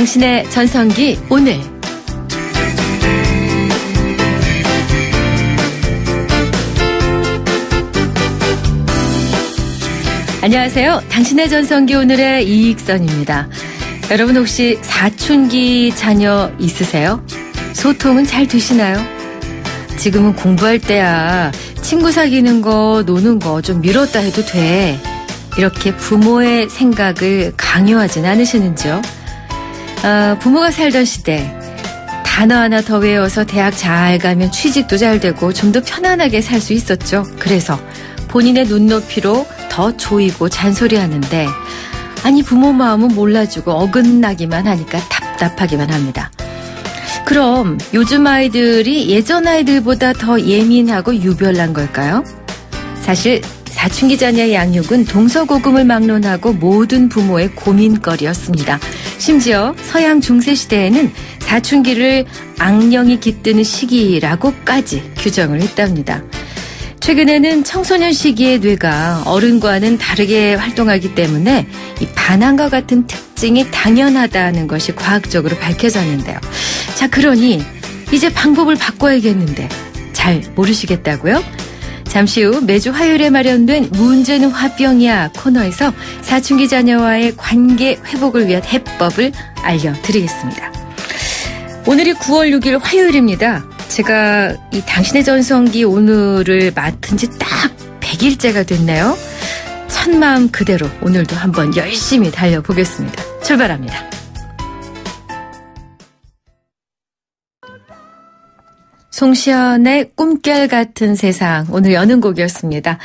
당신의 전성기 오늘. 안녕하세요. 당신의 전성기 오늘의 이익선입니다. 여러분 혹시 사춘기 자녀 있으세요? 소통은 잘 되시나요? 지금은 공부할 때야 친구 사귀는 거, 노는 거 좀 미뤘다 해도 돼. 이렇게 부모의 생각을 강요하진 않으시는지요? 부모가 살던 시대 단어 하나 더 외워서 대학 잘 가면 취직도 잘 되고 좀 더 편안하게 살 수 있었죠. 그래서 본인의 눈높이로 더 조이고 잔소리하는데 아니 부모 마음은 몰라주고 어긋나기만 하니까 답답하기만 합니다. 그럼 요즘 아이들이 예전 아이들보다 더 예민하고 유별난 걸까요? 사실 사춘기 자녀의 양육은 동서고금을 막론하고 모든 부모의 고민거리였습니다. 심지어 서양 중세시대에는 사춘기를 악령이 깃드는 시기라고까지 규정을 했답니다. 최근에는 청소년 시기의 뇌가 어른과는 다르게 활동하기 때문에 이 반항과 같은 특징이 당연하다는 것이 과학적으로 밝혀졌는데요. 자, 그러니 이제 방법을 바꿔야겠는데 잘 모르시겠다고요? 잠시 후 매주 화요일에 마련된 문제는 화병이야 코너에서 사춘기 자녀와의 관계 회복을 위한 해법을 알려드리겠습니다. 오늘이 9월 6일 화요일입니다. 제가 이 당신의 전성기 오늘을 맡은 지 딱 100일째가 됐네요. 첫마음 그대로 오늘도 한번 열심히 달려보겠습니다. 출발합니다. 송시연의 꿈결 같은 세상, 오늘 여는 곡이었습니다.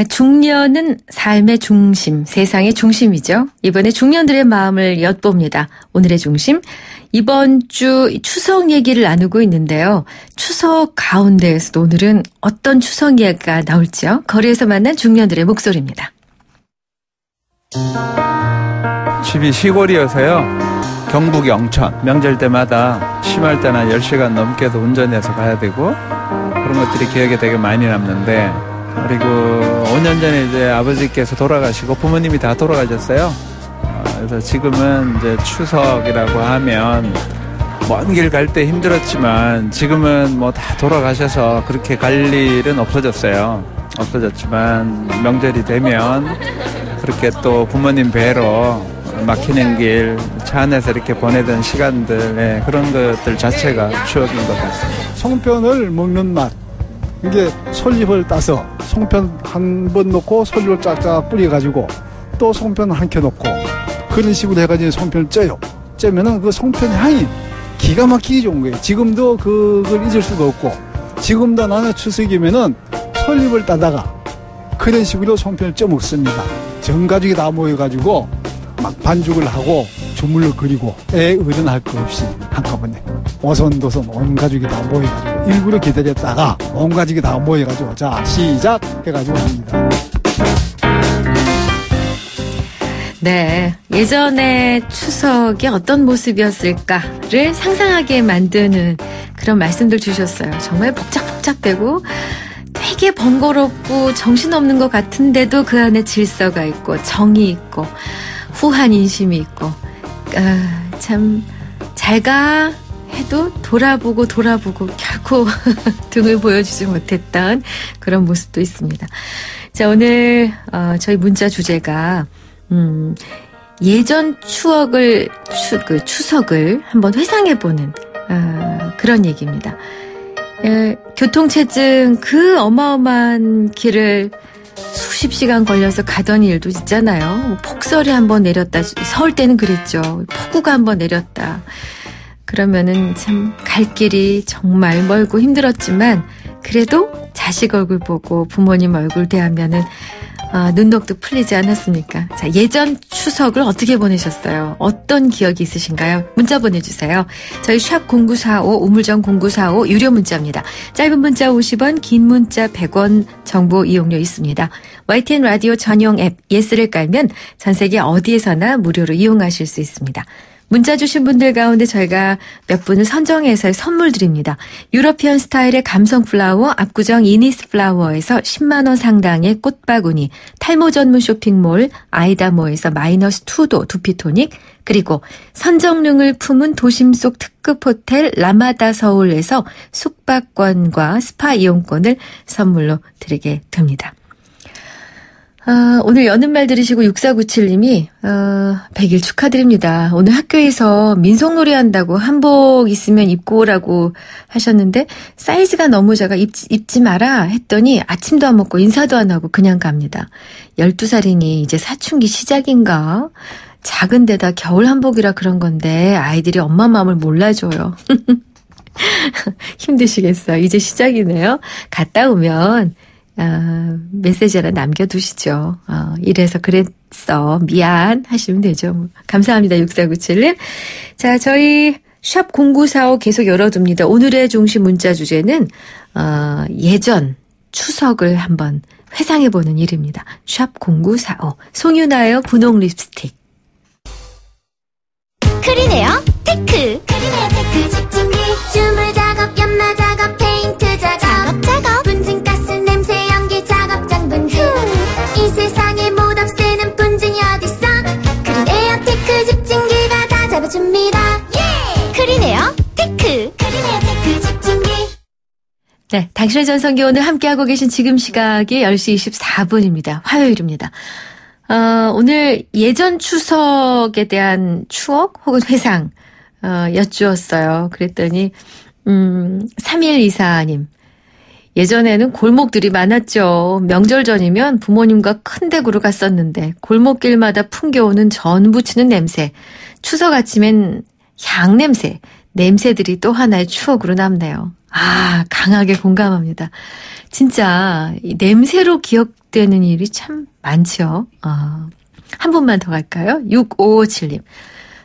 중년은 삶의 중심, 세상의 중심이죠. 이번에 중년들의 마음을 엿봅니다. 오늘의 중심, 이번 주 추석 얘기를 나누고 있는데요. 추석 가운데에서도 오늘은 어떤 추석 이야기가 나올지요? 거리에서 만난 중년들의 목소리입니다. 집이 시골이어서요. 경북 영천, 명절 때마다 심할 때나 10시간 넘게도 운전해서 가야 되고 그런 것들이 기억에 되게 많이 남는데, 그리고 5년 전에 이제 아버지께서 돌아가시고 부모님이 다 돌아가셨어요. 그래서 지금은 이제 추석이라고 하면 먼 길 갈 때 힘들었지만 지금은 뭐 다 돌아가셔서 그렇게 갈 일은 없어졌어요. 없어졌지만 명절이 되면 그렇게 또 부모님 뵈러 막히는 길, 차 안에서 이렇게 보내던 시간들, 그런 것들 자체가 추억인 것 같습니다. 송편을 먹는 맛, 이게 솔잎을 따서 송편 한 번 넣고 솔잎을 쫙쫙 뿌려가지고 또 송편 한 켜 넣고 그런 식으로 해가지고 송편을 쪄요. 쪄면은 그 송편 향이 기가 막히게 좋은 거예요. 지금도 그걸 잊을 수가 없고, 지금도 나는 추석이면은 솔잎을 따다가 그런 식으로 송편을 쪄 먹습니다. 전 가족이 다 모여가지고 막 반죽을 하고 주물러 그리고 애 어른 할 거 없이 한꺼번에 오손도손 온 가족이 다 모여가지고 일부러 기다렸다가 온 가족이 다 모여가지고 자 시작 해가지고 합니다. 네, 예전에 추석이 어떤 모습이었을까를 상상하게 만드는 그런 말씀들 주셨어요. 정말 복작복작되고 되게 번거롭고 정신없는 것 같은데도 그 안에 질서가 있고 정이 있고 후한 인심이 있고, 참 잘가 해도 돌아보고 결코 등을 보여주지 못했던 그런 모습도 있습니다. 자, 오늘 저희 문자 주제가 예전 추억을 추석을 한번 회상해보는 그런 얘기입니다. 교통체증 그 어마어마한 길을 수십 시간 걸려서 가던 일도 있잖아요. 폭설이 한번 내렸다. 서울 때는 그랬죠. 폭우가 한번 내렸다. 그러면은 참 갈 길이 정말 멀고 힘들었지만 그래도 자식 얼굴 보고 부모님 얼굴 대하면은 눈독도 풀리지 않았습니까? 자, 예전 추석을 어떻게 보내셨어요? 어떤 기억이 있으신가요? 문자 보내주세요. 저희 샵 0945 우물정 0945 유료 문자입니다. 짧은 문자 50원, 긴 문자 100원 정보 이용료 있습니다. YTN 라디오 전용 앱 예스를 깔면 전 세계 어디에서나 무료로 이용하실 수 있습니다. 문자 주신 분들 가운데 저희가 몇 분을 선정해서 선물 드립니다. 유러피언 스타일의 감성 플라워 압구정 이니스 플라워에서 10만 원 상당의 꽃바구니, 탈모 전문 쇼핑몰 아이다모에서 마이너스 2도 두피토닉, 그리고 선정능을 품은 도심 속 특급 호텔 라마다 서울에서 숙박권과 스파 이용권을 선물로 드리게 됩니다. 오늘 여는 말 들으시고 6497님이 100일 축하드립니다. 오늘 학교에서 민속놀이 한다고 한복 있으면 입고 오라고 하셨는데 사이즈가 너무 작아 입지 마라 했더니 아침도 안 먹고 인사도 안 하고 그냥 갑니다. 12살이니 이제 사춘기 시작인가? 작은 데다 겨울 한복이라 그런 건데 아이들이 엄마 마음을 몰라줘요. 힘드시겠어요. 이제 시작이네요. 갔다 오면 메시지 하나 남겨두시죠. 이래서 그랬어. 미안 하시면 되죠. 감사합니다. 6497님. 자, 저희 샵 0945 계속 열어둡니다. 오늘의 중심 문자 주제는 예전 추석을 한번 회상해보는 일입니다. 샵 0945 송유나의 분홍 립스틱. 크리네어 테크. 크리네어 테크 집중기. 주물 작업, 연마 작업, 페인트 작업. 분진가스 냄새 연기 작업장 분진. 이 세상에 못 없애는 분진이 어딨어. 크리네어 테크 집중기가 다 잡아줍니다. 예! 크리네어 테크. 크리네어 테크 집중기. 네, 당신의 전성기 오늘 함께하고 계신 지금 시각이 10시 24분입니다. 화요일입니다. 오늘 예전 추석에 대한 추억 혹은 회상 여쭈었어요. 그랬더니 3124님. 예전에는 골목들이 많았죠. 명절 전이면 부모님과 큰 댁으로 갔었는데 골목길마다 풍겨오는 전 부치는 냄새, 추석 아침엔 향 냄새, 냄새들이 또 하나의 추억으로 남네요. 강하게 공감합니다. 진짜 이 냄새로 기억되는 일이 참 많죠. 한 분만 더 갈까요? 6557님.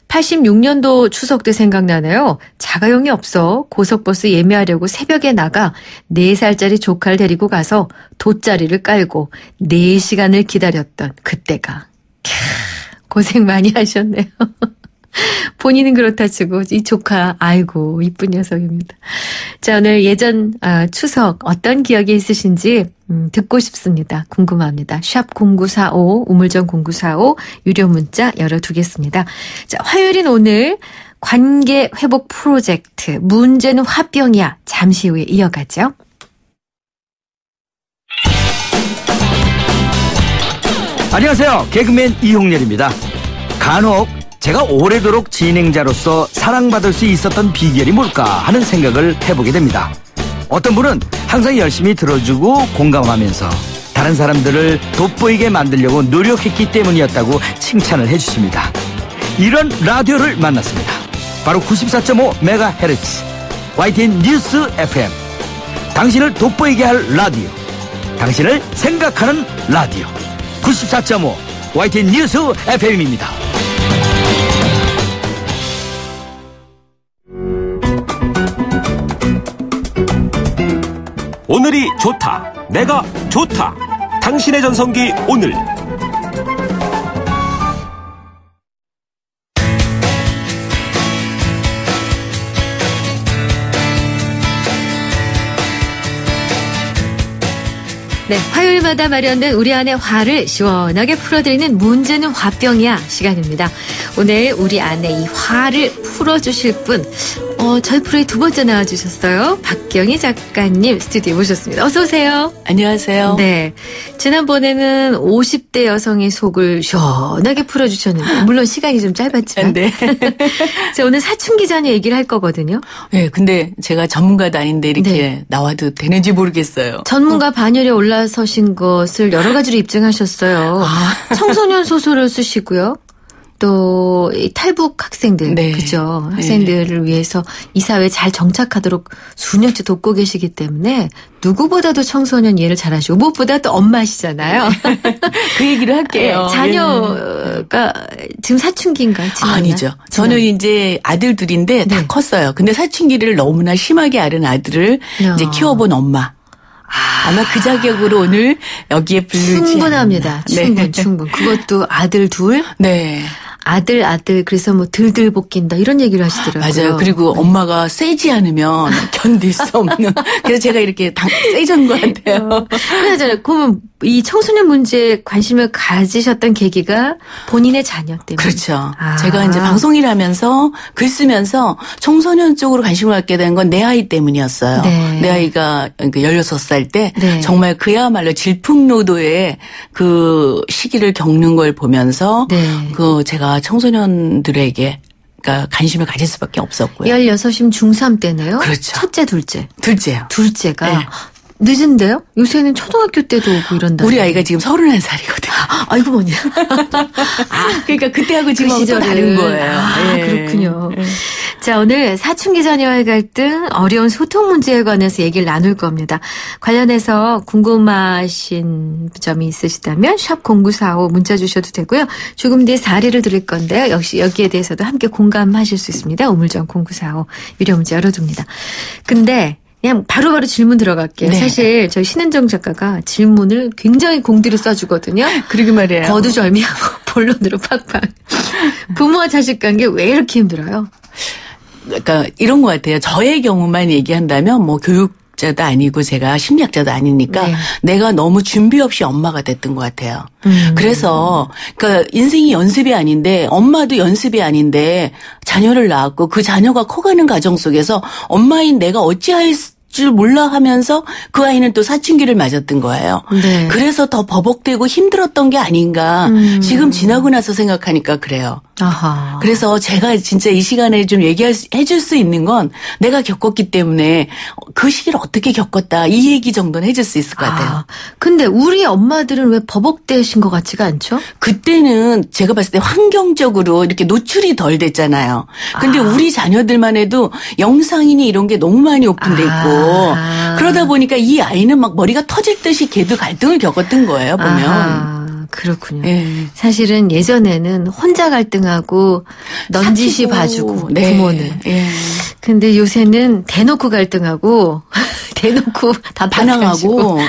86년도 추석 때 생각나네요. 자가용이 없어 고속버스 예매하려고 새벽에 나가 4살짜리 조카를 데리고 가서 돗자리를 깔고 4시간을 기다렸던 그때가. 고생 많이 하셨네요. 본인은 그렇다 치고 이 조카 아이고 이쁜 녀석입니다. 자, 오늘 예전 추석 어떤 기억이 있으신지 듣고 싶습니다. 궁금합니다. 샵 0945 우물정 0945 유료 문자 열어두겠습니다. 자, 화요일인 오늘 관계 회복 프로젝트 문제는 화병이야. 잠시 후에 이어가죠. 안녕하세요. 개그맨 이홍렬입니다. 간혹 제가 오래도록 진행자로서 사랑받을 수 있었던 비결이 뭘까 하는 생각을 해보게 됩니다. 어떤 분은 항상 열심히 들어주고 공감하면서 다른 사람들을 돋보이게 만들려고 노력했기 때문이었다고 칭찬을 해주십니다. 이런 라디오를 만났습니다. 바로 94.5MHz YTN 뉴스 FM. 당신을 돋보이게 할 라디오, 당신을 생각하는 라디오 94.5 YTN 뉴스 FM입니다. 오늘이 좋다. 내가 좋다. 당신의 전성기 오늘. 네, 화요일마다 마련된 우리 안의 화를 시원하게 풀어드리는 문제는 화병이야 시간입니다. 오늘 우리 안의 이 화를 풀어주실 분, 저희 프로에 두 번째 나와주셨어요. 박경희 작가님 스튜디오에 모셨습니다. 어서 오세요. 안녕하세요. 네, 지난번에는 50대 여성의 속을 시원하게 풀어주셨는데 물론 시간이 좀 짧았지만 네. 자, 오늘 사춘기 자녀 얘기를 할 거거든요. 네, 근데 제가 전문가도 아닌데 이렇게 네. 나와도 되는지 모르겠어요. 전문가 반열에 올라서신 것을 여러 가지로 입증하셨어요. 청소년 소설을 쓰시고요. 또 탈북 학생들, 네. 그죠? 학생들을 위해서 이 사회에 잘 정착하도록 수년째 돕고 계시기 때문에 누구보다도 청소년 이해를 잘하시고 무엇보다 또 엄마시잖아요. 그 얘기를 할게요. 네, 자녀가 지금 사춘기인가요? 아니죠. 저는 이제 아들 둘인데 다 네. 컸어요. 근데 사춘기를 너무나 심하게 앓은 아들을 이제 키워본 엄마. 아마 그 자격으로 오늘 여기에 부르지 충분합니다. 않나. 충분. 그것도 아들 둘? 네. 아들 그래서 뭐 들들 볶인다 이런 얘기를 하시더라고요. 맞아요. 그리고 엄마가 세지 않으면 견딜 수 없는. 그래서 제가 이렇게 세진 것 같아요. 그러잖아요. 그러면 이 청소년 문제에 관심을 가지셨던 계기가 본인의 자녀 때문에. 그렇죠. 제가 이제 방송일 하면서 글 쓰면서 청소년 쪽으로 관심을 갖게 된 건 내 아이 때문이었어요. 네. 내 아이가 16살 때 네. 정말 그야말로 질풍노도의 그 시기를 겪는 걸 보면서 네. 제가 청소년들에게 그러니까 관심을 가질 수밖에 없었고요. 16이면 중3 때네요. 그렇죠. 첫째, 둘째. 둘째요. 둘째가. 네. 늦은데요? 요새는 초등학교 때도 오고 이런다. 우리 아이가 지금 31살이거든요. 아이고 뭐냐. 그러니까 그때하고 지금하고 또 시절을. 다른 거예요. 예. 그렇군요. 자, 오늘 사춘기 자녀와의 갈등, 어려운 소통 문제에 관해서 얘기를 나눌 겁니다. 관련해서 궁금하신 점이 있으시다면 샵 0945 문자 주셔도 되고요. 조금 뒤에 사례를 드릴 건데요. 역시 여기에 대해서도 함께 공감하실 수 있습니다. 우물정 0945 유료 문자 열어둡니다. 근데 그냥 바로바로 질문 들어갈게요. 네. 사실 저희 신은정 작가가 질문을 굉장히 공들여 써주거든요. 그러게 말이에요. 거두절미하고 본론으로 팍팍. 부모와 자식 관계 왜 이렇게 힘들어요? 그러니까 이런 것 같아요. 저의 경우만 얘기한다면 뭐 교육자도 아니고 제가 심리학자도 아니니까 네. 내가 너무 준비 없이 엄마가 됐던 것 같아요. 그래서 그러니까 인생이 연습이 아닌데 엄마도 연습이 아닌데 자녀를 낳았고 그 자녀가 커가는 과정 속에서 엄마인 내가 어찌할 줄 몰라 하면서 그 아이는 또 사춘기를 맞았던 거예요. 네. 그래서 더 버벅대고 힘들었던 게 아닌가 지금 지나고 나서 생각하니까 그래요. 아하. 그래서 제가 진짜 이 시간에 좀 해줄 수 있는 건 내가 겪었기 때문에 그 시기를 어떻게 겪었다 이 얘기 정도는 해줄 수 있을 것 같아요. 근데 우리 엄마들은 왜 버벅대신 것 같지가 않죠? 그때는 제가 봤을 때 환경적으로 이렇게 노출이 덜 됐잖아요. 근데 우리 자녀들만 해도 영상이니 이런 게 너무 많이 오픈돼 있고 그러다 보니까 이 아이는 막 머리가 터질 듯이 걔도 갈등을 겪었던 거예요, 보면. 그렇군요. 네. 사실은 예전에는 혼자 갈등하고 넌지시 사치고, 봐주고 네. 부모는. 예. 근데 요새는 대놓고 갈등하고 대놓고 다 반항하고.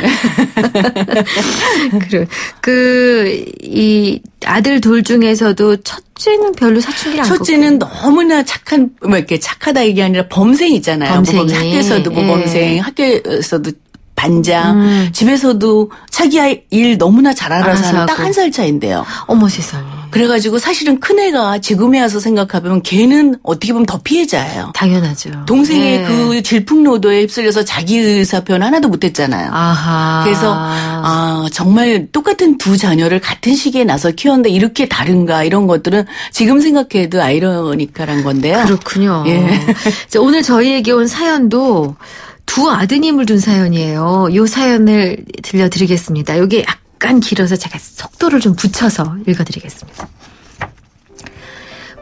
그래. 이 아들 둘 중에서도 첫째는 별로 사춘기를 안 첫째는 너무나 착한 뭐 이렇게 착하다 이게 아니라 범생 있잖아요. 범생이. 뭐 학교에서도 뭐 예. 범생, 학교에서도 반장, 집에서도 자기 아이 일 너무나 잘 알아서 하는 딱 한 살 차인데요. 어머 세상에. 그래가지고 사실은 큰애가 지금에 와서 생각해보면 걔는 어떻게 보면 더 피해자예요. 당연하죠. 동생의 네. 그 질풍노도에 휩쓸려서 자기 의사 표현 하나도 못했잖아요. 아하. 그래서 정말 똑같은 두 자녀를 같은 시기에 나서 키웠는데 이렇게 다른가 이런 것들은 지금 생각해도 아이러니컬한 건데요. 그렇군요. 예. 자, 오늘 저희에게 온 사연도 두 아드님을 둔 사연이에요. 이 사연을 들려드리겠습니다. 여기 약간 길어서 제가 속도를 좀 붙여서 읽어드리겠습니다.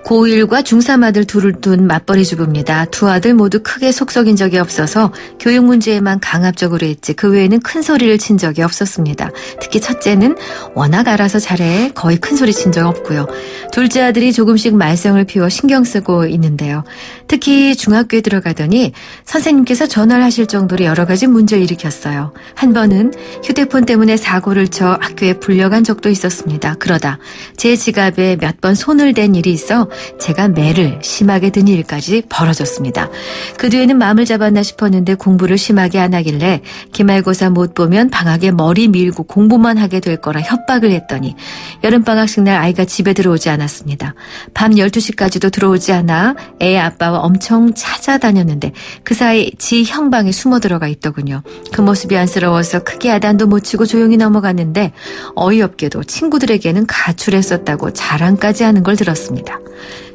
고1과 중3 아들 둘을 둔 맞벌이 주부입니다. 두 아들 모두 크게 속 썩인 적이 없어서 교육 문제에만 강압적으로 했지 그 외에는 큰 소리를 친 적이 없었습니다. 특히 첫째는 워낙 알아서 잘해 거의 큰 소리 친 적 없고요. 둘째 아들이 조금씩 말썽을 피워 신경 쓰고 있는데요. 특히 중학교에 들어가더니 선생님께서 전화를 하실 정도로 여러 가지 문제를 일으켰어요. 한 번은 휴대폰 때문에 사고를 쳐 학교에 불려간 적도 있었습니다. 그러다 제 지갑에 몇 번 손을 댄 일이 있어 제가 매를 심하게 든 일까지 벌어졌습니다. 그 뒤에는 마음을 잡았나 싶었는데 공부를 심하게 안 하길래 기말고사 못 보면 방학에 머리 밀고 공부만 하게 될 거라 협박을 했더니 여름방학식 날 아이가 집에 들어오지 않았습니다. 밤 12시까지도 들어오지 않아 애 아빠와 엄청 찾아다녔는데 그 사이 지 형방에 숨어 들어가 있더군요. 그 모습이 안쓰러워서 크게 야단도 못 치고 조용히 넘어갔는데 어이없게도 친구들에게는 가출했었다고 자랑까지 하는 걸 들었습니다.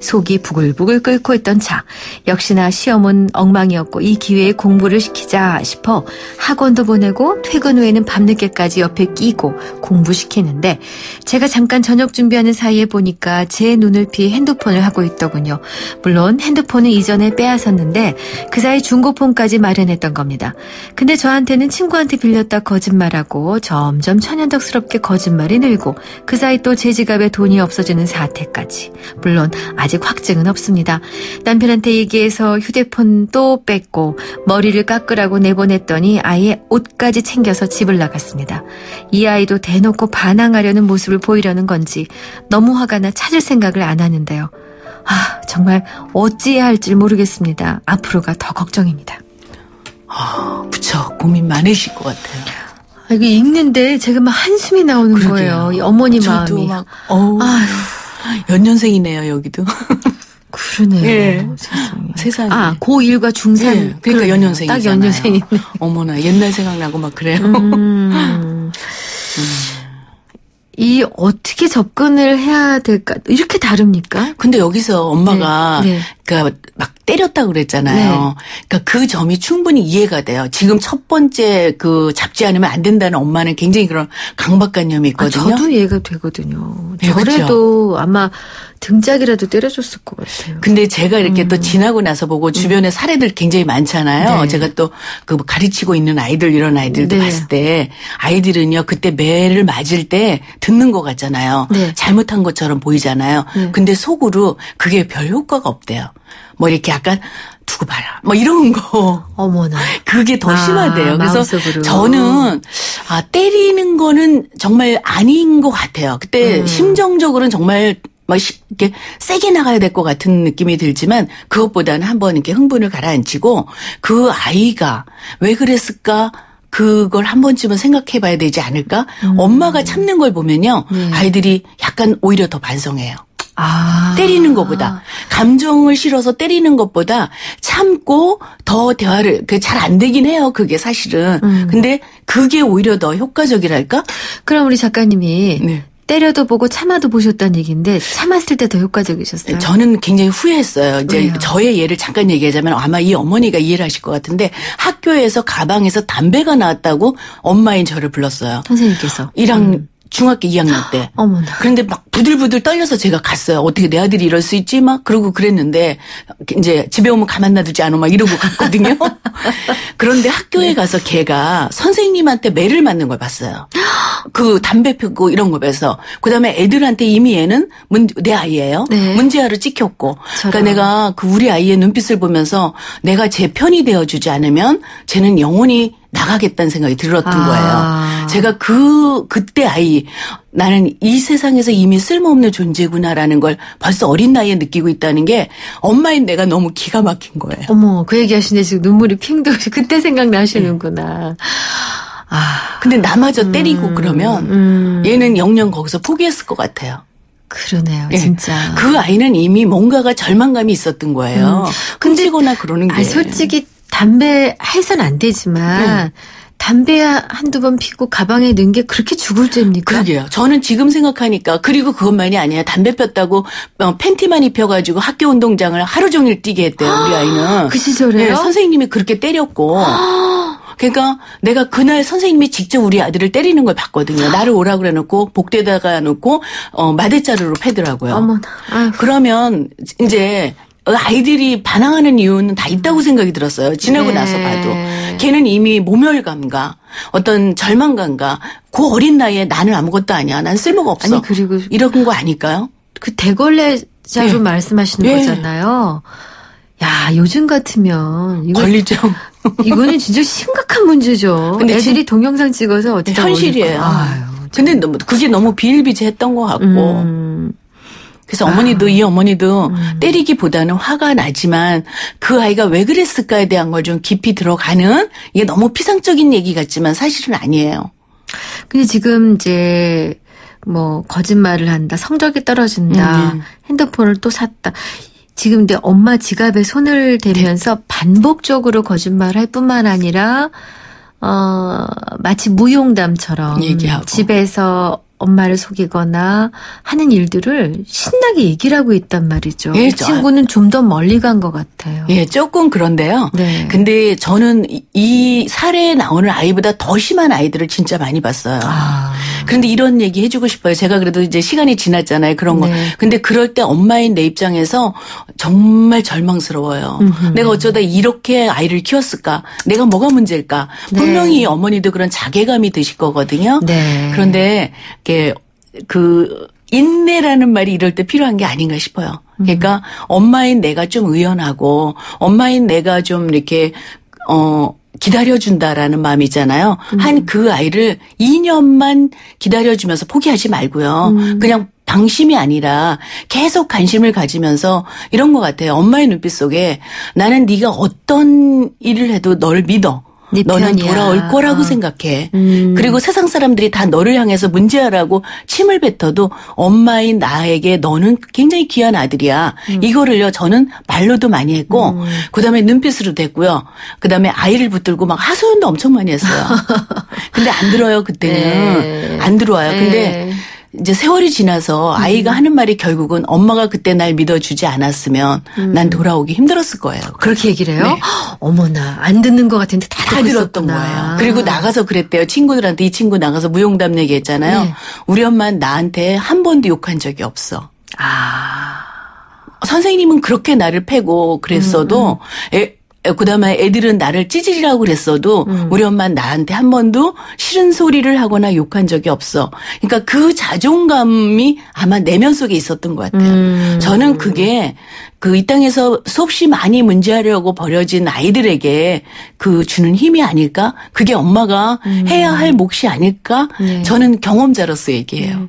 속이 부글부글 끓고 있던 차. 역시나 시험은 엉망이었고 이 기회에 공부를 시키자 싶어 학원도 보내고 퇴근 후에는 밤늦게까지 옆에 끼고 공부시키는데 제가 잠깐 저녁 준비하는 사이에 보니까 제 눈을 피해 핸드폰을 하고 있더군요. 물론 핸드폰은 이전에 빼앗았는데 그 사이 중고폰까지 마련했던 겁니다. 근데 저한테는 친구한테 빌렸다 거짓말하고 점점 천연덕스럽게 거짓말이 늘고 그 사이 또 제 지갑에 돈이 없어지는 사태까지. 물론 아직 확증은 없습니다. 남편한테 얘기해서 휴대폰 또 뺐고 머리를 깎으라고 내보냈더니 아예 옷까지 챙겨서 집을 나갔습니다. 이 아이도 대놓고 반항하려는 모습을 보이려는 건지 너무 화가 나 찾을 생각을 안 하는데요. 아, 정말 어찌해야 할지 모르겠습니다. 앞으로가 더 걱정입니다. 무척 고민 많으실 것 같아요. 이거 읽는데 제가 막 한숨이 나오는 그러게요. 거예요. 이 어머니 저도 마음이. 막, 아휴. 연년생이네요, 여기도. 그러네요. 예. 세상에. 세상에. 아, 고1과 중3. 예, 그러니까 연년생이잖아요. 딱 연년생이네. 어머나, 옛날 생각나고 막 그래요. 이 어떻게 접근을 해야 될까? 이렇게 다릅니까? 근데 여기서 엄마가 네, 네. 그러니까 막 때렸다고 그랬잖아요. 그러니까 그 점이 충분히 이해가 돼요. 지금 첫 번째 그 잡지 않으면 안 된다는 엄마는 굉장히 그런 강박관념이 있거든요. 저도 이해가 되거든요. 네, 저래도 아마 등짝이라도 때려줬을 것 같아요. 근데 제가 이렇게 또 지나고 나서 보고 주변에 사례들 굉장히 많잖아요. 네. 제가 또 그 가르치고 있는 아이들 이런 아이들도 네. 봤을 때 아이들은요 그때 매를 맞을 때 듣는 것 같잖아요. 네. 잘못한 것처럼 보이잖아요. 네. 근데 속으로 그게 별 효과가 없대요. 뭐 이렇게 약간 두고 봐라. 뭐 이런 거. 어머나. 그게 더 심하대요. 그래서 마음속으로. 저는 때리는 거는 정말 아닌 것 같아요. 그때 심정적으로는 정말 막 이렇게 세게 나가야 될 것 같은 느낌이 들지만 그것보다는 한번 이렇게 흥분을 가라앉히고 그 아이가 왜 그랬을까? 그걸 한 번쯤은 생각해 봐야 되지 않을까? 엄마가 참는 걸 보면요. 네. 아이들이 약간 오히려 더 반성해요. 아. 때리는 것보다 감정을 실어서 때리는 것보다 참고 더 대화를 잘 안 되긴 해요. 그게 사실은. 근데 그게 오히려 더 효과적이랄까? 그럼 우리 작가님이 네. 때려도 보고 참아도 보셨다는 얘기인데 참았을 때 더 효과적이셨어요? 저는 굉장히 후회했어요. 이제 왜요? 저의 예를 잠깐 얘기하자면 아마 이 어머니가 이해를 하실 것 같은데 학교에서 가방에서 담배가 나왔다고 엄마인 저를 불렀어요. 선생님께서. 중학교 2학년 때. 어머나. 그런데 막 부들부들 떨려서 제가 갔어요. 어떻게 내 아들이 이럴 수 있지? 막 그러고 그랬는데 이제 집에 오면 가만 놔두지 않아 막 이러고 갔거든요. 그런데 학교에 가서 걔가 선생님한테 매를 맞는 걸 봤어요. 그 담배 피우고 이런 거 봐서. 그다음에 애들한테 이미 얘는 내 아이예요. 네. 문제아로 찍혔고. 저런. 그러니까 내가 그 우리 아이의 눈빛을 보면서 내가 제 편이 되어주지 않으면 쟤는 영원히 나가겠다는 생각이 들었던 거예요. 제가 그때 아이 나는 이 세상에서 이미 쓸모없는 존재구나라는 걸 벌써 어린 나이에 느끼고 있다는 게 엄마인 내가 너무 기가 막힌 거예요. 어머, 그 얘기 하시는데 지금 눈물이 핑 도시 그때 생각나시는구나. 근데 나마저 때리고 그러면 얘는 영영 거기서 포기했을 것 같아요. 그러네요, 예. 진짜. 그 아이는 이미 뭔가가 절망감이 있었던 거예요. 끔찍거나 그러는 게. 솔직히 담배 해선 안 되지만 담배 한두 번 피고 가방에 넣은 게 그렇게 죽을 죄입니까? 그러게요. 저는 지금 생각하니까 그리고 그것만이 아니야. 담배 폈다고 팬티만 입혀가지고 학교 운동장을 하루 종일 뛰게 했대요. 우리 아이는. 그 시절에요? 네, 선생님이 그렇게 때렸고. 그러니까 내가 그날 선생님이 직접 우리 아들을 때리는 걸 봤거든요. 나를 오라 그래놓고 복대에다가 놓고 마대자루로 패더라고요. 어머나. 아휴. 그러면 이제 아이들이 반항하는 이유는 다 있다고 생각이 들었어요. 지나고 네. 나서 봐도. 걔는 이미 모멸감과 어떤 절망감과 그 어린 나이에 나는 아무것도 아니야. 난 쓸모가 없어. 아니, 그리고 이런 거 아닐까요? 그 대걸레자로 예. 말씀하시는 예. 거잖아요. 야, 요즘 같으면 이거 걸리죠. 이거는 진짜 심각한 문제죠. 근데 애들이 동영상 찍어서 어디다 현실이에요. 올릴까. 아유, 근데 그게 너무 비일비재했던 것 같고. 그래서 어머니도 이 어머니도 때리기보다는 화가 나지만 그 아이가 왜 그랬을까에 대한 걸 좀 깊이 들어가는 이게 너무 피상적인 얘기 같지만 사실은 아니에요. 근데 지금 이제 뭐 거짓말을 한다, 성적이 떨어진다, 핸드폰을 또 샀다. 지금 근데 엄마 지갑에 손을 대면서 반복적으로 거짓말할 뿐만 아니라 마치 무용담처럼 얘기하고. 집에서 엄마를 속이거나 하는 일들을 신나게 얘기를 하고 있단 말이죠. 예, 이 친구는 좀 더 멀리 간 것 같아요. 예, 조금 그런데요. 네. 근데 저는 이 사례에 나오는 아이보다 더 심한 아이들을 진짜 많이 봤어요. 그런데 이런 얘기 해주고 싶어요. 제가 그래도 이제 시간이 지났잖아요. 그런 거. 네. 근데 그럴 때 엄마인 내 입장에서 정말 절망스러워요. 내가 어쩌다 이렇게 아이를 키웠을까? 내가 뭐가 문제일까? 네. 분명히 어머니도 그런 자괴감이 드실 거거든요. 네. 그런데 이게 인내라는 말이 이럴 때 필요한 게 아닌가 싶어요. 그러니까 엄마인 내가 좀 의연하고 엄마인 내가 좀 이렇게 기다려준다라는 마음이 있잖아요. 한 그 아이를 2년만 기다려주면서 포기하지 말고요. 그냥 방심이 아니라 계속 관심을 가지면서 이런 것 같아요. 엄마의 눈빛 속에 나는 네가 어떤 일을 해도 널 믿어. 네 너는 편이야. 돌아올 거라고 생각해. 그리고 세상 사람들이 다 너를 향해서 문제아라고 침을 뱉어도 엄마인 나에게 너는 굉장히 귀한 아들이야. 이거를요 저는 말로도 많이 했고 그다음에 눈빛으로도 했고요. 그다음에 아이를 붙들고 막 하소연도 엄청 많이 했어요. 근데 안 들어요 그때는. 네. 안 들어와요. 근데 네. 이제 세월이 지나서 아이가 하는 말이 결국은 엄마가 그때 날 믿어주지 않았으면 난 돌아오기 힘들었을 거예요. 그렇게 얘기를 해요? 네. 어머나 안 듣는 것 같은데 다 다 듣고 들었던 있었구나. 거예요. 그리고 나가서 그랬대요. 친구들한테 이 친구 나가서 무용담 얘기했잖아요. 네. 우리 엄마는 나한테 한 번도 욕한 적이 없어. 아. 선생님은 그렇게 나를 패고 그랬어도 그다음에 애들은 나를 찌질이라고 그랬어도 우리 엄마는 나한테 한 번도 싫은 소리를 하거나 욕한 적이 없어. 그러니까 그 자존감이 아마 내면 속에 있었던 것 같아요. 저는 그게 이 땅에서 수없이 많이 문제하려고 버려진 아이들에게 주는 힘이 아닐까? 그게 엄마가 해야 할 몫이 아닐까? 네. 저는 경험자로서 얘기해요.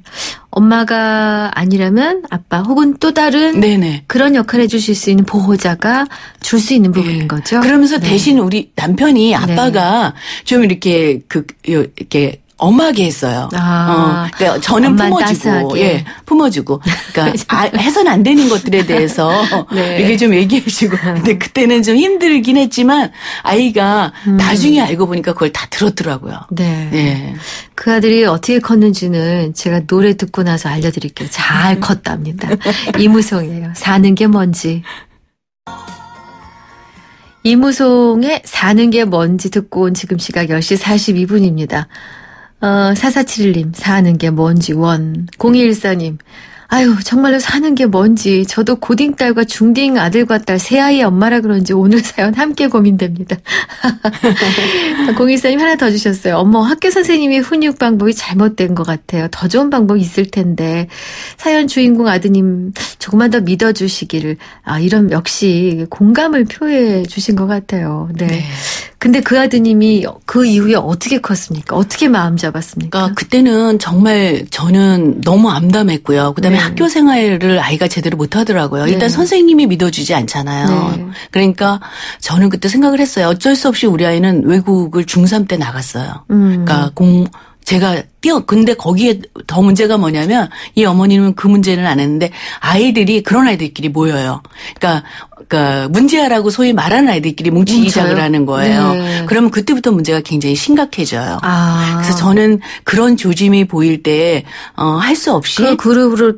엄마가 아니라면 아빠 혹은 또 다른 네네. 그런 역할을 해주실 수 있는 보호자가 줄 수 있는 부분인 거죠. 그러면서 대신 우리 남편이 아빠가 좀 이렇게 이렇게 엄하게 했어요. 그러니까 저는 엄마는 품어주고, 따스하게. 품어주고. 그러니까 해서는 안 되는 것들에 대해서 네. 이게 좀 얘기해주고. 근데 그때는 좀 힘들긴 했지만 아이가 나중에 알고 보니까 그걸 다 들었더라고요. 네. 네. 그 아들이 어떻게 컸는지는 제가 노래 듣고 나서 알려드릴게요. 잘 컸답니다. 이무송이에요. 사는 게 뭔지. 이무송의 사는 게 뭔지 듣고 온 지금 시각 10시 42분입니다. 4471님, 사는 게 뭔지 원. 0214님, 아유, 정말로 사는 게 뭔지. 저도 고딩 딸과 중딩 아들과 딸 세 아이의 엄마라 그런지 오늘 사연 함께 고민됩니다. 0214님 하나 더 주셨어요. 어머, 학교 선생님이 훈육 방법이 잘못된 것 같아요. 더 좋은 방법이 있을 텐데. 사연 주인공 아드님 조금만 더 믿어주시기를. 이런 역시 공감을 표해 주신 것 같아요. 네. 근데 그 아드님이 그 이후에 어떻게 컸습니까? 어떻게 마음 잡았습니까? 그러니까 그때는 정말 저는 너무 암담했고요. 그다음에 학교 생활을 아이가 제대로 못 하더라고요. 일단 선생님이 믿어주지 않잖아요. 네. 그러니까 저는 그때 생각을 했어요. 어쩔 수 없이 우리 아이는 외국을 중3 때 나갔어요. 그러니까 근데 거기에 더 문제가 뭐냐면 이 어머니는 그 문제는 안 했는데 그런 아이들끼리 모여요. 그러니까 문제아라고 소위 말하는 아이들끼리 뭉치기 시작을 하는 거예요. 네. 그러면 그때부터 문제가 굉장히 심각해져요. 그래서 저는 그런 조짐이 보일 때 할 수 없이 그 그룹으로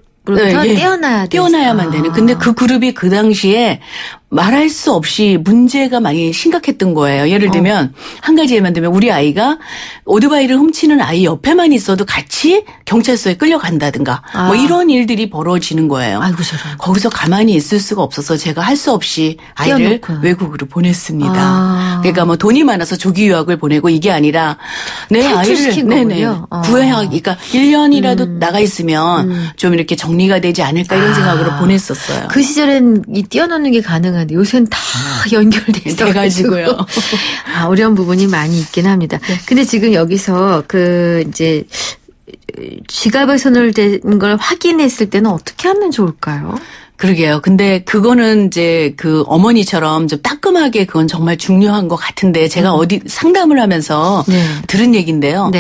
떼어나야만 되는. 근데 그 그룹이 그 당시에 말할 수 없이 문제가 많이 심각했던 거예요. 예를 들면 한 가지 예만 들면 우리 아이가 오토바이를 훔치는 아이 옆에만 있어도 같이 경찰서에 끌려간다든가 뭐 이런 일들이 벌어지는 거예요. 아이고 저런. 거기서 가만히 있을 수가 없어서 제가 할 수 없이 아이를 외국으로 보냈습니다. 그러니까 뭐 돈이 많아서 조기 유학을 보내고 이게 아니라 내 아이를 그러니까 1년이라도 나가 있으면 좀 이렇게 정리가 되지 않을까 이런 생각으로 보냈었어요. 그 시절엔 이 띄워놓는 게 가능한데 요새는 다 연결돼 있어가지고요. 어려운 부분이 많이 있긴 합니다. 근데 지금 여기서 이제 지갑에 손을 댄 걸 확인했을 때는 어떻게 하면 좋을까요? 그러게요. 근데 그거는 이제 그 어머니처럼 좀 따끔하게 그건 정말 중요한 것 같은데 제가 어디 상담을 하면서 들은 얘기인데요.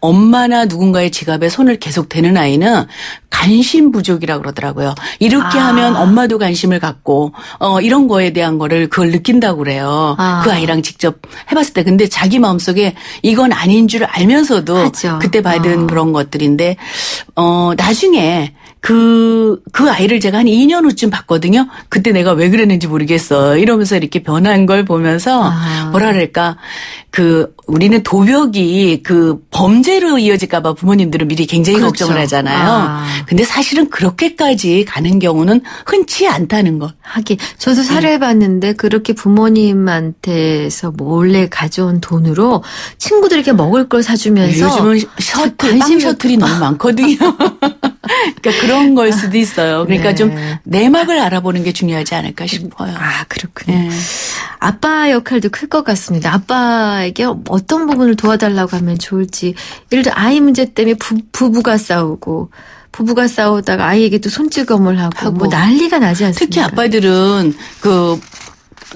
엄마나 누군가의 지갑에 손을 계속 대는 아이는 관심 부족이라고 그러더라고요. 이렇게 하면 엄마도 관심을 갖고 이런 거에 대한 그걸 느낀다고 그래요. 그 아이랑 직접 해봤을 때. 근데 자기 마음속에 이건 아닌 줄 알면서도 그때 받은 그런 것들인데 나중에 그 아이를 제가 한 2년 후쯤 봤거든요. 그때 내가 왜 그랬는지 모르겠어. 이러면서 이렇게 변한 걸 보면서 뭐라 그럴까. 우리는 도벽이 그 범죄로 이어질까봐 부모님들은 미리 굉장히 그렇죠. 걱정을 하잖아요. 근데 사실은 그렇게까지 가는 경우는 흔치 않다는 것. 하긴 저도 사례해봤는데 그렇게 부모님한테서 몰래 가져온 돈으로 친구들에게 먹을 걸 사주면서 요즘은 빵 셔틀이 너무 많거든요. 그러니까 그런 걸 수도 있어요. 그러니까 네. 좀 내막을 알아보는 게 중요하지 않을까 싶어요. 아, 그렇군요. 네. 아빠 역할도 클 것 같습니다. 아빠에게 어떤 부분을 도와달라고 하면 좋을지. 예를 들어 아이 문제 때문에 부부가 싸우다가 아이에게 또 손찌검을 하고 뭐 난리가 나지 않습니까? 특히 아빠들은 그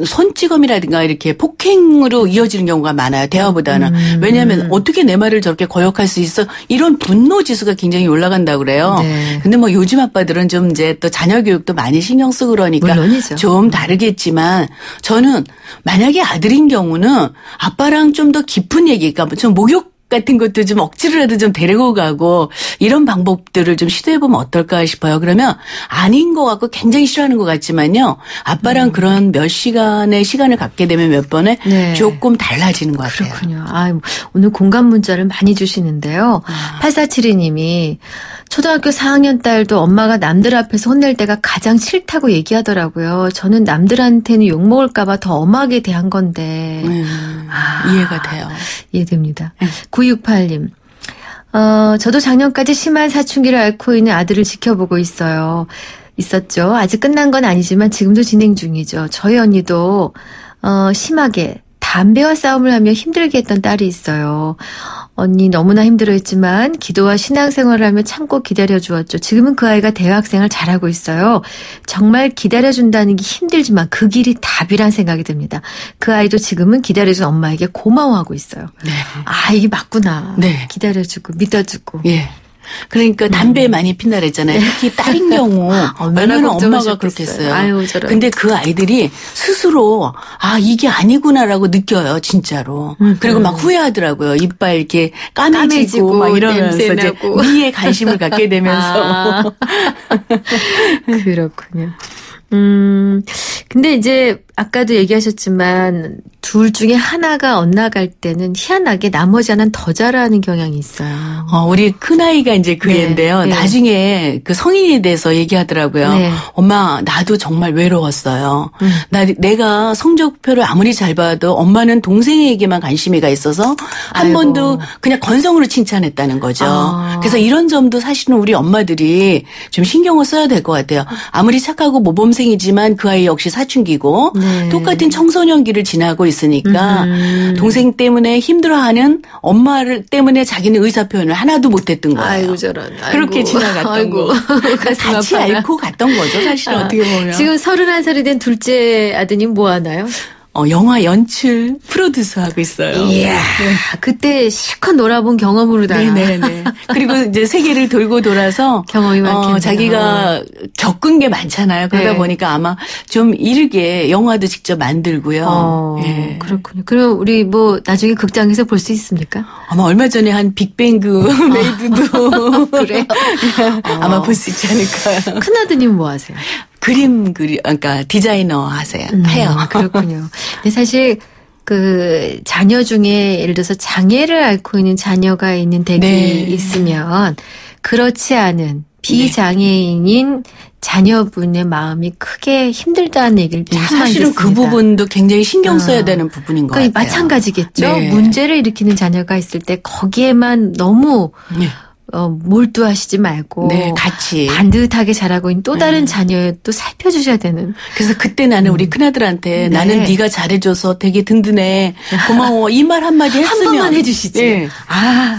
손찌검이라든가 이렇게 폭행으로 이어지는 경우가 많아요. 대화보다는. 왜냐하면 어떻게 내 말을 저렇게 거역할 수 있어? 이런 분노 지수가 굉장히 올라간다고 그래요. 네. 근데 뭐 요즘 아빠들은 좀 이제 또 자녀 교육도 많이 신경 쓰고 그러니까 물론이죠. 좀 다르겠지만 저는 만약에 아들인 경우는 아빠랑 좀 더 깊은 얘기, 그러니까 좀 목욕 같은 것도 좀 억지로라도 좀 데리고 가고 이런 방법들을 좀 시도해보면 어떨까 싶어요. 그러면 아닌 것 같고 굉장히 싫어하는 것 같지만요. 아빠랑 그런 몇 시간의 시간을 갖게 되면 몇 번에 네. 조금 달라지는 것 같아요. 그렇군요. 오늘 공감 문자를 많이 주시는데요. 8472님이 초등학교 4학년 딸도 엄마가 남들 앞에서 혼낼 때가 가장 싫다고 얘기하더라고요. 저는 남들한테는 욕먹을까 봐 더 엄하게 대한 건데. 이해가 돼요. 이해됩니다. 968님. 저도 작년까지 심한 사춘기를 앓고 있는 아들을 지켜보고 있었죠. 아직 끝난 건 아니지만 지금도 진행 중이죠. 저희 언니도 심하게 담배와 싸움을 하며 힘들게 했던 딸이 있어요. 언니 너무나 힘들어했지만 기도와 신앙생활을 하며 참고 기다려주었죠. 지금은 그 아이가 대학생을 잘하고 있어요. 정말 기다려준다는 게 힘들지만 그 길이 답이란 생각이 듭니다. 그 아이도 지금은 기다려준 엄마에게 고마워하고 있어요. 네. 아, 이게 맞구나. 네. 기다려주고 믿어주고. 예. 그러니까 담배 많이 핀다 그랬잖아요. 특히 딸인 경우 얼마나 엄마가 그렇게 했어요. 아유, 저런. 근데 그 아이들이 스스로 이게 아니구나라고 느껴요. 진짜로. 그리고 막 후회하더라고요. 이빨 이렇게 까매지고 막 이러면서 이제 냄새나고. 미에 관심을 갖게 되면서. 그렇군요. 근데 이제 아까도 얘기하셨지만 둘 중에 하나가 엇나갈 때는 희한하게 나머지 하나는 더 잘하는 경향이 있어요. 우리 큰아이가 이제 그 네, 애인데요. 네. 나중에 그 성인이 돼서 얘기하더라고요. 네. 엄마, 나도 정말 외로웠어요. 내가 성적표를 아무리 잘 봐도 엄마는 동생에게만 관심이가 있어서 한 아이고. 번도 그냥 건성으로 칭찬했다는 거죠. 그래서 이런 점도 사실은 우리 엄마들이 좀 신경을 써야 될 것 같아요. 아무리 착하고 모범생이지만 그 아이 역시 사춘기고 네. 똑같은 청소년기를 지나고 있으니까 동생 때문에 힘들어하는 엄마를 때문에 자기는 의사표현을 하나도 못했던 거예요. 아이고 저런. 그렇게 지나갔던 거. 가슴 같이 아파라. 앓고 갔던 거죠, 사실은 어떻게 보면. 지금 31살이 된 둘째 아드님 뭐 하나요? 영화 연출 프로듀서 하고 있어요. 이야, 그때 실컷 놀아본 경험으로다. 네네네. 그리고 이제 세계를 돌고 돌아서 경험이 많겠네요. 자기가 겪은 게 많잖아요. 그러다 네. 보니까 아마 좀 이르게 영화도 직접 만들고요. 예. 그렇군요. 그럼 우리 뭐 나중에 극장에서 볼 수 있습니까? 아마 얼마 전에 한 빅뱅그 메이드도 그래요? 아마 볼 수 있지 않을까요? 큰아드님 뭐 하세요? 그러니까 디자이너 하세요. 해요. 그렇군요. 근데 사실 그 자녀 중에 예를 들어서 장애를 앓고 있는 자녀가 있는 댁이 네. 있으면 그렇지 않은 비장애인인 자녀분의 마음이 크게 힘들다는 얘기를 참 많이 사실은 듣습니다. 그 부분도 굉장히 신경 써야 되는 부분인 것 그러니까 같아요. 마찬가지겠죠. 네. 문제를 일으키는 자녀가 있을 때 거기에만 너무 네. 몰두하시지 말고 네, 같이. 반듯하게 자라고 있는 또 다른 자녀를 또 살펴주셔야 되는. 그래서 그때 나는 우리 큰아들한테 네. 나는 네가 잘해줘서 되게 든든해. 고마워. 이 말 한마디 한 했으면. 번만 해주시지. 네.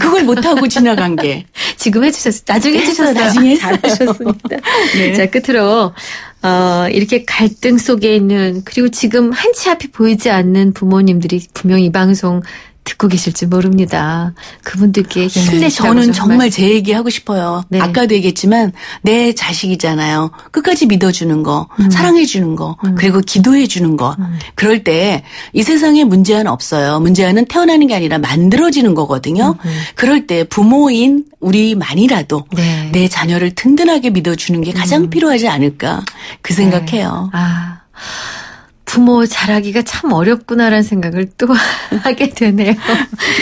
그걸 못하고 지나간 게. 지금 해주셨어요. 나중에 해주셨어요. 해주셨어요. 나중에 했어요. 잘하셨습니다. 네. 자, 끝으로 이렇게 갈등 속에 있는 그리고 지금 한치 앞이 보이지 않는 부모님들이 분명 이 방송 듣고 계실지 모릅니다. 그분들께 힘내시라고 저는 좀 정말 말씀. 제 얘기 하고 싶어요. 네. 아까도 얘기했지만 내 자식이잖아요. 끝까지 믿어주는 거, 사랑해주는 거, 그리고 기도해주는 거. 그럴 때 이 세상에 문제는 없어요. 문제는 태어나는 게 아니라 만들어지는 거거든요. 그럴 때 부모인 우리만이라도 네. 내 자녀를 든든하게 믿어주는 게 가장 필요하지 않을까 그 생각해요. 부모 잘하기가 참 어렵구나라는 생각을 또 하게 되네요.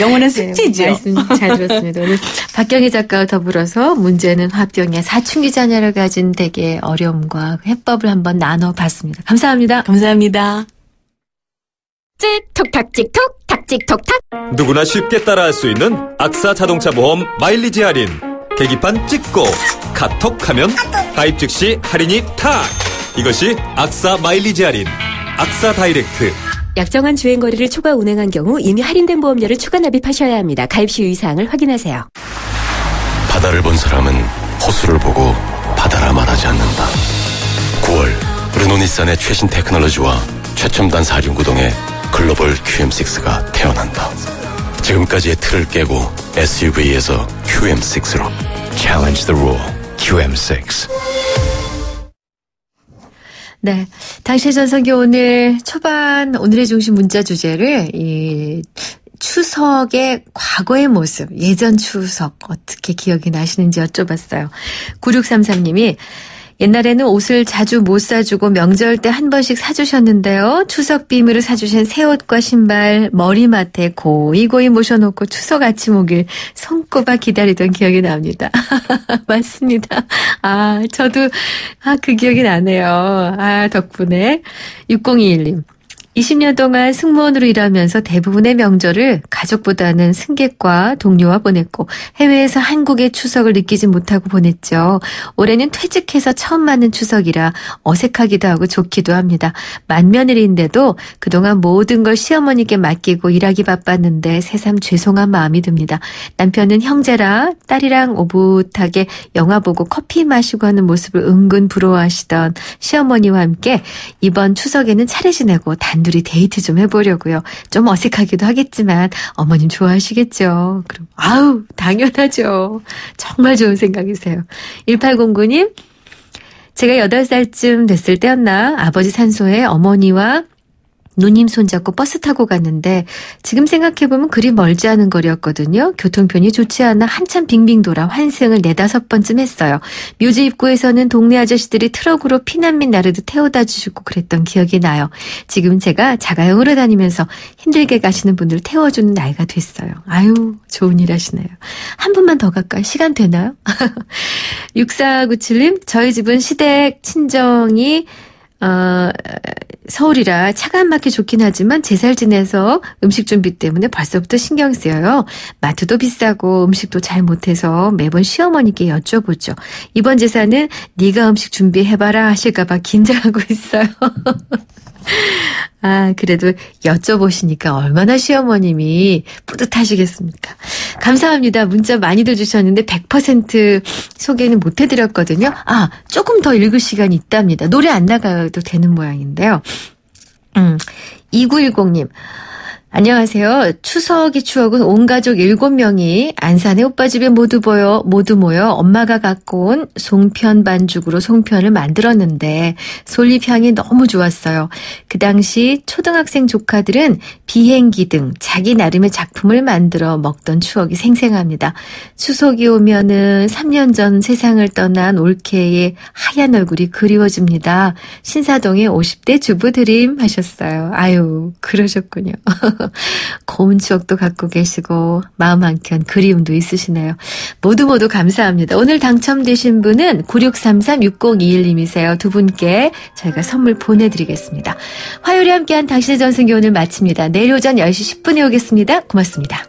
영원한 숙제죠. 네, 말씀 잘 들었습니다. 오늘 박경희 작가와 더불어서 문제는 화병이야. 사춘기 자녀를 가진 댁의 어려움과 해법을 한번 나눠봤습니다. 감사합니다. 감사합니다. 찍톡탁 찍톡 탁 찍톡탁. 누구나 쉽게 따라할 수 있는 악사 자동차 보험 마일리지 할인. 계기판 찍고 카톡하면 가입 즉시 할인이 탁. 이것이 악사 마일리지 할인. 악사 다이렉트. 약정한 주행거리를 초과 운행한 경우 이미 할인된 보험료를 추가 납입하셔야 합니다. 가입 시 유의사항을 확인하세요. 바다를 본 사람은 호수를 보고 바다라 말하지 않는다. 9월 르노니산의 최신 테크놀로지와 최첨단 사륜구동의 글로벌 QM6가 태어난다. 지금까지의 틀을 깨고 SUV에서 QM6로 Challenge the rule. QM6. 네. 당신의 전성기 오늘 초반 오늘의 중심 문자 주제를 추석의 과거의 모습, 예전 추석 어떻게 기억이 나시는지 여쭤봤어요. 9633님이 옛날에는 옷을 자주 못 사주고 명절 때 한 번씩 사주셨는데요. 추석 비밀로 사주신 새 옷과 신발 머리맡에 고이고이 모셔놓고 추석 아침 오길 손꼽아 기다리던 기억이 납니다. 맞습니다. 저도 그 기억이 나네요. 덕분에 6021님. 20년 동안 승무원으로 일하면서 대부분의 명절을 가족보다는 승객과 동료와 보냈고 해외에서 한국의 추석을 느끼지 못하고 보냈죠. 올해는 퇴직해서 처음 맞는 추석이라 어색하기도 하고 좋기도 합니다. 맏며느리인데도 그동안 모든 걸 시어머니께 맡기고 일하기 바빴는데 새삼 죄송한 마음이 듭니다. 남편은 형제라 딸이랑 오붓하게 영화 보고 커피 마시고 하는 모습을 은근 부러워하시던 시어머니와 함께 이번 추석에는 차례 지내고 단둘이 데이트 좀 해보려고요. 좀 어색하기도 하겠지만 어머님 좋아하시겠죠. 그럼 당연하죠. 정말 좋은 생각이세요. 1809님 제가 8살쯤 됐을 때였나 아버지 산소에 어머니와 누님 손잡고 버스 타고 갔는데 지금 생각해보면 그리 멀지 않은 거리였거든요. 교통편이 좋지 않아 한참 빙빙 돌아 환승을 4-5번쯤 했어요. 묘지 입구에서는 동네 아저씨들이 트럭으로 피난민 나르듯 태워다 주시고 그랬던 기억이 나요. 지금 제가 자가용으로 다니면서 힘들게 가시는 분들 태워주는 나이가 됐어요. 좋은 일 하시네요. 한 분만 더 갈까요? 시간 되나요? 6497님 저희 집은 시댁 친정이 서울이라 차가 안 막혀 좋긴 하지만 제살 지내서 음식 준비 때문에 벌써부터 신경 쓰여요. 마트도 비싸고 음식도 잘 못해서 매번 시어머니께 여쭤보죠. 이번 제사는 네가 음식 준비해봐라 하실까 봐 긴장하고 있어요. 그래도 여쭤보시니까 얼마나 시어머님이 뿌듯하시겠습니까? 감사합니다. 문자 많이들 주셨는데 100% 소개는 못 해드렸거든요. 조금 더 읽을 시간이 있답니다. 노래 안 나가도 되는 모양인데요. 2910님. 안녕하세요. 추석의 추억은 온 가족 7명이 안산의 오빠 집에 모두 모여 엄마가 갖고 온 송편 반죽으로 송편을 만들었는데 솔잎향이 너무 좋았어요. 그 당시 초등학생 조카들은 비행기 등 자기 나름의 작품을 만들어 먹던 추억이 생생합니다. 추석이 오면은 3년 전 세상을 떠난 올케의 하얀 얼굴이 그리워집니다. 신사동의 50대 주부드림 하셨어요. 그러셨군요. 고운 추억도 갖고 계시고 마음 한켠 그리움도 있으시네요. 모두 감사합니다. 오늘 당첨되신 분은 9633-6021님이세요. 두 분께 저희가 선물 보내드리겠습니다. 화요일에 함께한 당신의 전승기 오늘 마칩니다. 내일 오전 10시 10분에 오겠습니다. 고맙습니다.